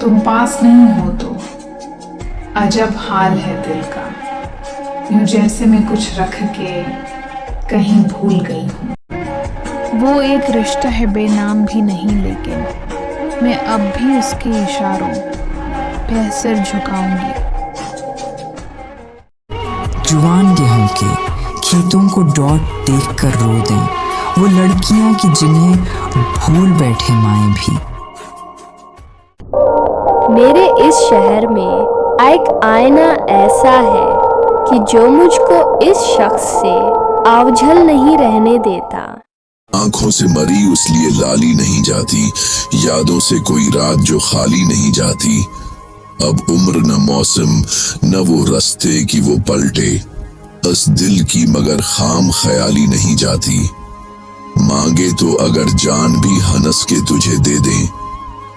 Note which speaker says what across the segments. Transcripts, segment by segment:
Speaker 1: तुम पास नहीं हो तो अजब हाल है दिल का, यूं जैसे मैं कुछ रख के कहीं भूल गई हूँ।
Speaker 2: वो एक रिश्ता है बेनाम भी नहीं, लेकिन मैं अब भी उसके इशारों पे सिर झुकाऊंगी।
Speaker 3: जुवान गेहूं के खेतों को डॉट देख कर रो दें वो लड़कियां कि जिन्हें भूल बैठे माएँ भी।
Speaker 4: मेरे इस शहर में एक आईना ऐसा है कि जो मुझको इस शख्स से आवझल नहीं रहने देता।
Speaker 5: आंखों से मरी उसलिए लाली नहीं जाती, यादों से कोई रात जो खाली नहीं जाती। अब उम्र न मौसम न वो रास्ते की वो पलटे, बस दिल की मगर खाम ख्याली नहीं जाती। मांगे तो अगर जान भी हंस के तुझे दे दे,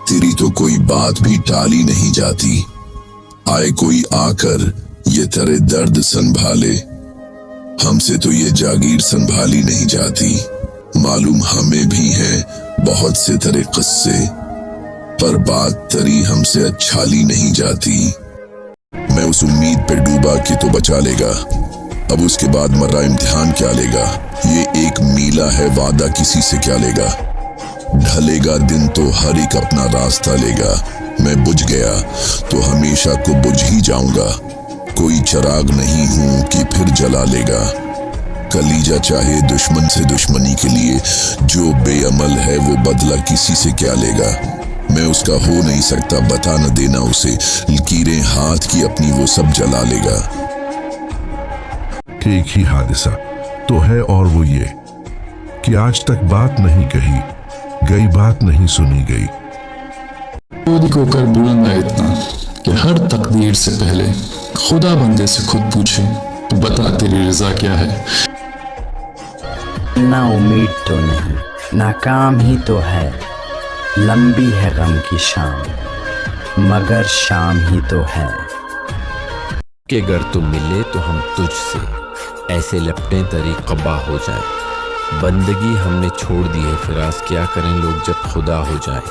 Speaker 5: तेरी तो कोई बात भी टाली नहीं जाती। आए कोई आकर ये तेरे दर्द संभाले, हमसे तो ये जागीर संभाली नहीं जाती। मालूम हमें भी है बहुत से तेरे किस्से, पर बात तेरी हमसे अच्छाली नहीं जाती। मैं उस उम्मीद पे डूबा कि तो बचा लेगा, अब उसके बाद मर्रा इम्तिहान क्या लेगा। ये एक मीला है वादा किसी से क्या लेगा, ढलेगा दिन तो हर एक अपना रास्ता लेगा। मैं बुझ गया तो हमेशा को बुझ ही जाऊंगा, कोई चिराग नहीं हूं कि फिर जला लेगा। कलीजा चाहे दुश्मन से दुश्मनी के लिए, जो बेअमल है वो बदला किसी से क्या लेगा। मैं उसका हो नहीं सकता बता न देना उसे, लकीरें हाथ की अपनी वो सब जला लेगा।
Speaker 6: एक ही हादसा तो है और वो ये कि आज तक बात नहीं कही गई, बात नहीं सुनी गई।
Speaker 7: खुद को कर बुलंद है इतना कि हर तकदीर से पहले खुदा बंदे से खुद पूछे, तो बता तेरी रजा क्या है।
Speaker 8: ना उम्मीद तो नहीं, नाकाम ही तो है, लंबी है गम की शाम मगर शाम ही तो है।
Speaker 9: कि अगर तुम मिले तो हम तुझसे ऐसे लपटें तरी कब्बा हो जाए। बंदगी हमने छोड़ दी है फिराज, क्या करें लोग जब खुदा हो जाए।